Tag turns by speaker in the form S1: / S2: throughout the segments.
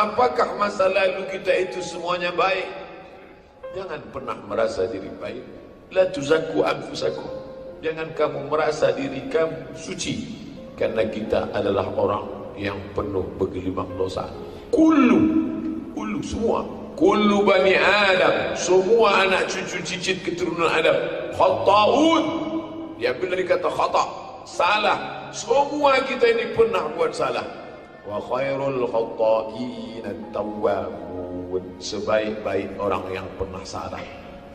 S1: Apakah masa lalu kita itu semuanya baik? Jangan pernah merasa diri baik. La tuzakku anfusakum. Jangan kamu merasa diri kamu suci, karena kita adalah orang yang penuh bergelimang dosa. Kullu semua, kullu bani Adam, semua anak cucu cicit keturunan Adam, khata'un. Diambil dari kata khata', salah. Semua kita ini pernah buat salah. Wa khairul khata'in at-tawwabun. Sebaik-baik orang yang pernah salah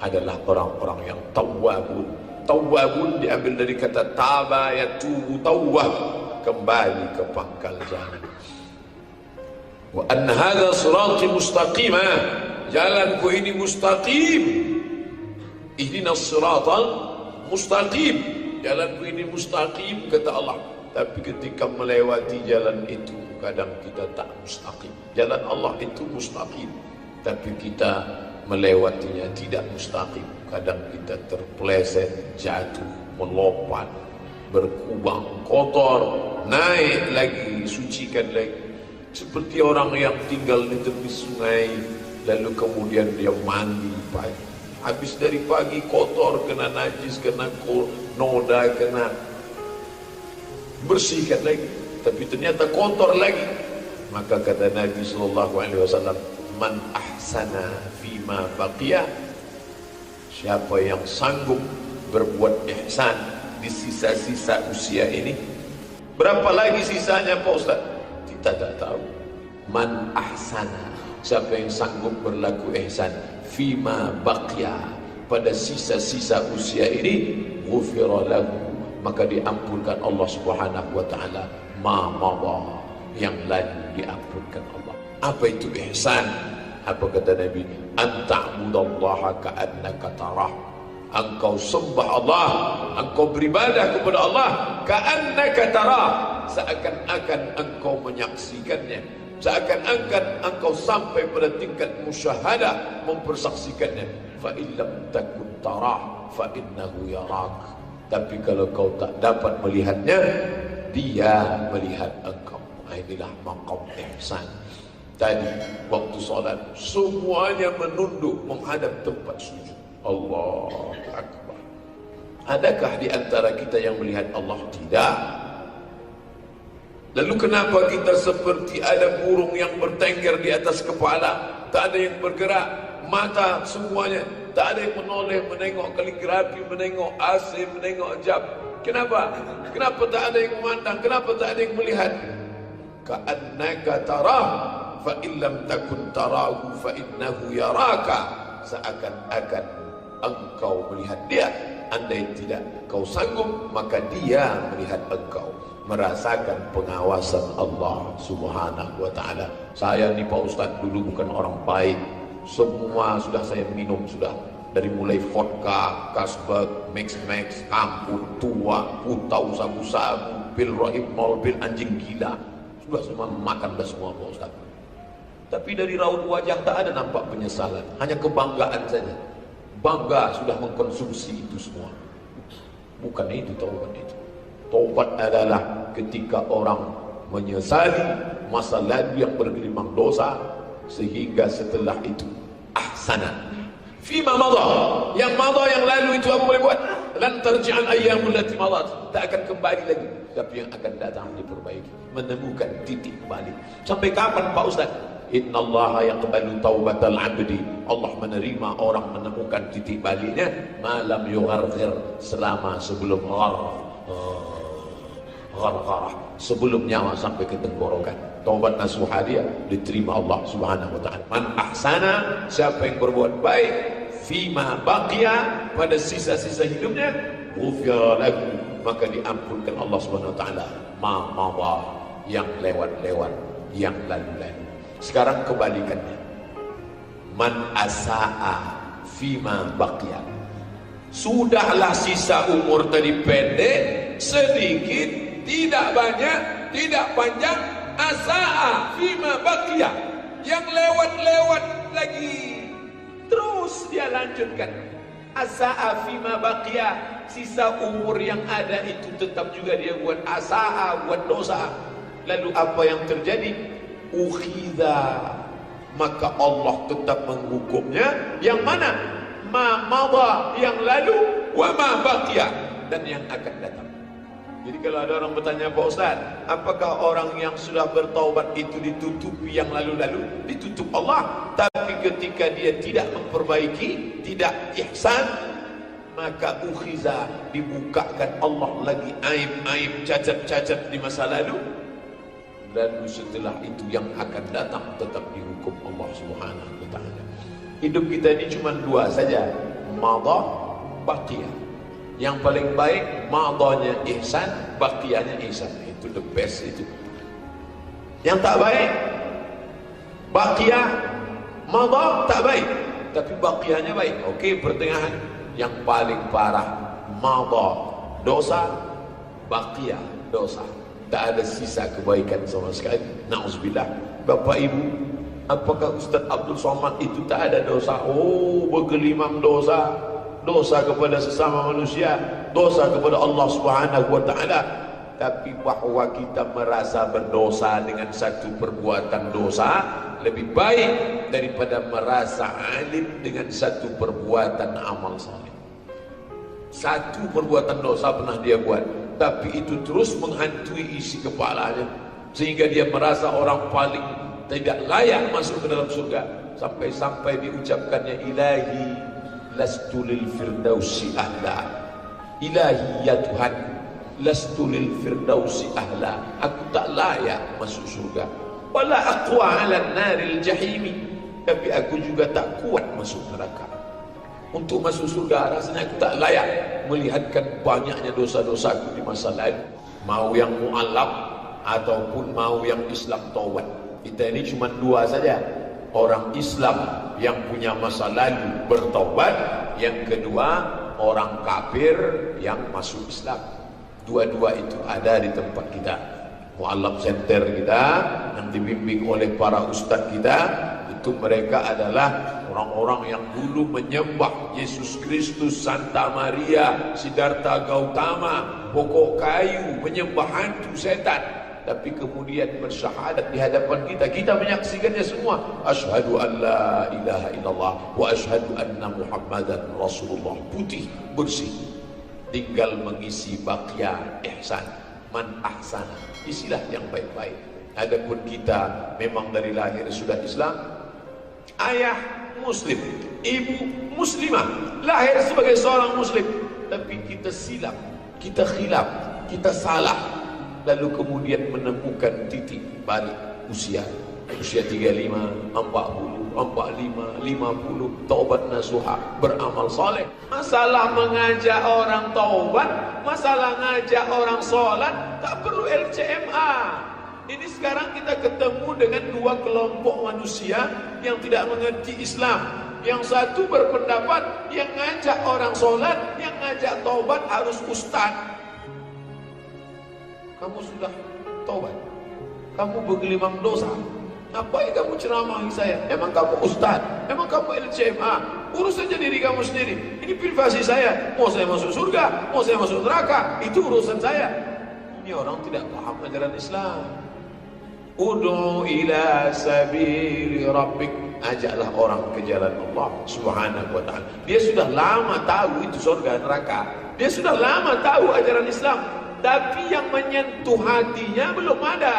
S1: adalah orang-orang yang tawwabun. Tawwabun diambil dari kata taba yatubu tawwab, kembali ke pangkal jalan. Wa anna hadha sirati mustaqima, jalanku ini mustaqim. Ihdinas siratal mustaqim, jalanku ini mustaqim kata Allah. Tapi ketika melewati jalan itu, kadang kita tak mustaqim. Jalan Allah itu mustaqim, tapi kita melewatinya tidak mustaqim. Kadang kita terpeleset, jatuh, melompat, berkubang, kotor, naik lagi, sucikan lagi. Seperti orang yang tinggal di tepi sungai, lalu kemudian dia mandi pagi. Habis dari pagi kotor, kena najis, kena noda, kena bersihkan lagi, tapi ternyata kotor lagi. Maka kata Nabi SAW, man ahsana fima baqiya, siapa yang sanggup berbuat ihsan di sisa-sisa usia ini. Berapa lagi sisanya Pak Ustaz? Kita tak tahu. Man ahsana, siapa yang sanggup berlaku ihsan fima baqiya, pada sisa-sisa usia ini, ghufira lahu, maka diampunkan Allah Subhanahu wa taala ma madha, yang lalu diampunkan Allah. Apa itu ihsan? Apa kata Nabi? Anta'budallaha ka'annaka tarah. Engkau sembah Allah, engkau beribadah kepada Allah ka'annaka tarah, seakan-akan engkau menyaksikannya, seakan-akan engkau sampai pada tingkat musyahadah, mempersaksikannya. Fa illam takun tarah fa innahu yarak. Tapi kalau kau tak dapat melihatnya, dia melihat engkau. Inilah maqam ihsan. Tadi waktu salat semuanya menunduk menghadap tempat sujud. Allahu Akbar. Adakah di antara kita yang melihat Allah? Tidak. Lalu kenapa kita seperti ada burung yang bertengger di atas kepala, tak ada yang bergerak, mata semuanya, tak ada yang menoleh, menengok kaligrafi, menengok AC, menengok jam. Kenapa? Kenapa tak ada yang memandang? Kenapa tak ada yang melihat? Ka'annaka tarah fa illam takun tarahu fa innahu yaraka. Seakan-akan engkau melihat dia, andai tidak kau sanggup, maka dia melihat engkau. Merasakan pengawasan Allah Subhanahu wa taala. Saya ni Pak Ustaz dulu bukan orang baik. Semua sudah saya minum, sudah dari mulai vodka, Carlsberg, Mix, Ampun, Tua, Putau, sabu-sabu, pil rohimol, pil anjing gila. Sudah semua makan dah semua Pak Ustaz. Tapi dari raut wajah tak ada nampak penyesalan, hanya kebanggaan saja. Bangga sudah mengkonsumsi itu semua. Bukan itu taubat itu. Taubat adalah ketika orang menyesali masa lalu yang bergelimang dosa, sehingga setelah itu ahsana fima madha, yang madha yang lalu itu apa boleh buat? Lan tarji'al ayyamul lati madat, tak akan kembali lagi, tapi yang akan datang diperbaiki, menemukan titik balik. Sampai kapan Pak Ustaz? Innallaha yaqbalu taubatal 'abdi, Allah menerima orang menemukan titik baliknya malam yugharghir, selama sebelum ghargharah, sebelum nyawa sampai ke tenggorokan. Taubat nasuha dia diterima Allah Subhanahu wa taala. Man ahsana, siapa yang berbuat baik, fima baqiya, pada sisa-sisa hidupnya, ghufira lahu, maka diampunkan Allah Subhanahu wa taala ma madha, yang lewat-lewat, yang lalu-lalu. Sekarang kebalikannya, man asaa fima baqiya, sudahlah sisa umur tadi pendek, sedikit, tidak banyak, tidak panjang. Asaa fima baqiya, yang lewat-lewat lagi, terus dia lanjutkan. Asaa fima baqiya, sisa umur yang ada itu tetap juga dia buat asaa, buat dosa. Lalu apa yang terjadi? Ukhidha maka Allah tetap menghukumnya. Yang mana? Ma madha, yang lalu, wa ma baqiya, dan yang akan datang. Jadi kalau ada orang bertanya, Pak Ustaz, apakah orang yang sudah bertaubat itu ditutupi yang lalu-lalu? Ditutup Allah. Tapi ketika dia tidak memperbaiki, tidak ihsan, maka ukhiza, dibukakan Allah lagi aib-aib, cacat-cacat di masa lalu. Lalu setelah itu yang akan datang tetap dihukum Allah Subhanahu wa ta'ala. Hidup kita ini cuma dua saja, madha, baqiyah. Yang paling baik madhanya ihsan, baqiyahnya ihsan. Itu the best itu. Yang tak baik baqiyah, madha tak baik, tapi baqiyahnya baik. Okey, pertengahan. Yang paling parah madha dosa, baqiyah dosa. Tak ada sisa kebaikan sama sekali. Na'udzubillah. Bapak Ibu, apakah Ustaz Abdul Somad itu tak ada dosa? Oh, bergelimang dosa. Dosa kepada sesama manusia, dosa kepada Allah Subhanahu wa ta'ala. Tapi bahwa kita merasa berdosa dengan satu perbuatan dosa lebih baik daripada merasa alim dengan satu perbuatan amal saleh. Satu perbuatan dosa pernah dia buat, tapi itu terus menghantui isi kepalanya sehingga dia merasa orang paling tidak layak masuk ke dalam surga, sampai-sampai diucapkannya, ilahi lastu lil firdausi ahla. Ilahi, ya Tuhan, lastu lil firdausi ahla, aku tak layak masuk surga. Wala aqwa ala naril jahimi, tapi aku juga tak kuat masuk neraka. Untuk masuk surga rasanya aku tak layak, melihatkan banyaknya dosa-dosaku di masa lalu. Mau yang mu'allaf ataupun mau yang Islam taubat, kita ini cuma dua saja. Orang Islam yang punya masa lalu bertaubat, yang kedua orang kafir yang masuk Islam. Dua-dua itu ada di tempat kita. Mu'allaf center kita yang dibimbing oleh para ustaz kita, itu mereka adalah orang-orang yang dulu menyembah Yesus Kristus, Santa Maria, Siddhartha Gautama, pokok kayu, menyembah hantu setan. Tapi kemudian bersyahadat di hadapan kita, kita menyaksikannya semua. Asyhadu an la ilaha illallah wa asyhadu anna Muhammadan Rasulullah. Putih, bersih. Tinggal mengisi baqiyah ihsan. Man ahsana, isilah yang baik-baik. Adapun kita memang dari lahir sudah Islam, ayah muslim, ibu muslimah, lahir sebagai seorang muslim, tapi kita silap, kita khilaf, kita salah, lalu kemudian menemukan titik balik usia 35, 40, 45, 50, taubat nasuha, beramal soleh. Masalah mengajak orang taubat, masalah ngajak orang sholat, tak perlu LCMA. Ini sekarang kita ketemu dengan dua kelompok manusia yang tidak mengerti Islam. Yang satu berpendapat yang ngajak orang sholat, yang ngajak taubat harus ustaz. Kamu sudah taubat, kamu bergelimang dosa, ngapain kamu ceramahi saya? Emang kamu ustaz? Emang kamu LCMA? Urus saja diri kamu sendiri. Ini privasi saya. Mau saya masuk surga, mau saya masuk neraka, itu urusan saya. Ini orang tidak paham ajaran Islam. Ud'u ila sabili rabbik, ajaklah orang ke jalan Allah Subhanahu wa ta'ala. Dia sudah lama tahu itu surga neraka. Dia sudah lama tahu ajaran Islam, tapi yang menyentuh hatinya belum ada.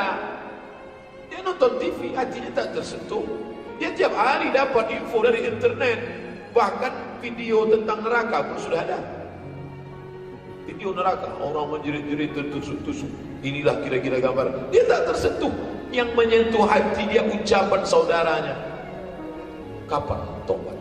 S1: Dia nonton TV, hatinya tak tersentuh. Dia tiap hari dapat info dari internet, bahkan video tentang neraka pun sudah ada. Video neraka, orang menjerit-jerit, tertusuk-tusuk, inilah kira-kira gambar. Dia tak tersentuh. Yang menyentuh hati dia ucapan saudaranya, kapan tobat?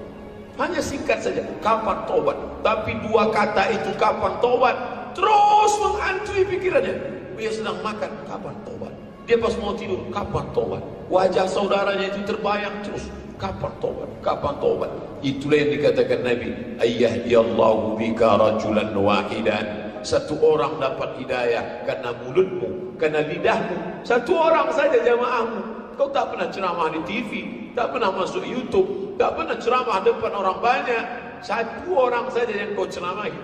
S1: Hanya singkat saja, kapan tobat? Tapi dua kata itu, kapan tobat, terus menghantui pikirannya. Dia sedang makan, kapan tobat? Dia pas mau tidur, kapan tobat? Wajah saudaranya itu terbayang terus, kapan tobat? Kapan tobat? Itulah yang dikatakan Nabi, ayyahdiyallahu bika rajulan wahidan. Satu orang dapat hidayah karena mulutmu, karena lidahmu. Satu orang saja jamaahmu. Kau tak pernah ceramah di TV, tak pernah masuk YouTube, tak pernah ceramah depan orang banyak. Satu orang saja yang kau ceramahi.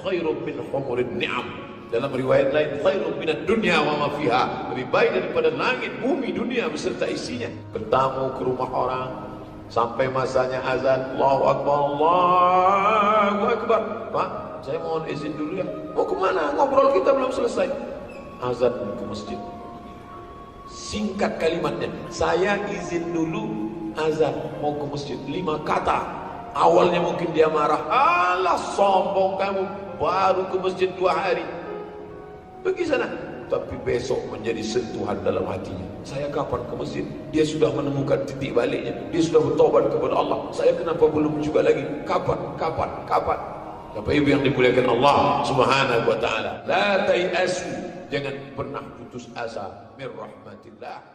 S1: Khairun min humurin ni'am. Dalam riwayat lain, khairun minad dunya wa ma fiha. Lebih baik daripada langit, bumi, dunia beserta isinya. Bertamu ke rumah orang, Sampai masanya azan, Allahu Akbar, Allahu Akbar. Pak, saya mohon izin dulu ya. Mau kemana? Ngobrol kita belum selesai. Azan ke masjid. Singkat kalimatnya, saya izin dulu azan mau ke masjid. 5 kata. Awalnya mungkin dia marah, alah sombong kamu, baru ke masjid 2 hari. Pergi sana. Tapi besok menjadi sentuhan dalam hatinya. Saya kapan ke masjid? Dia sudah menemukan titik baliknya. Dia sudah bertobat kepada Allah. Saya kenapa belum juga lagi? Kapan? Bapak Ibu yang dimuliakan Allah Subhanahu wa taala. La tayasu, jangan pernah putus asa min rahmatillah.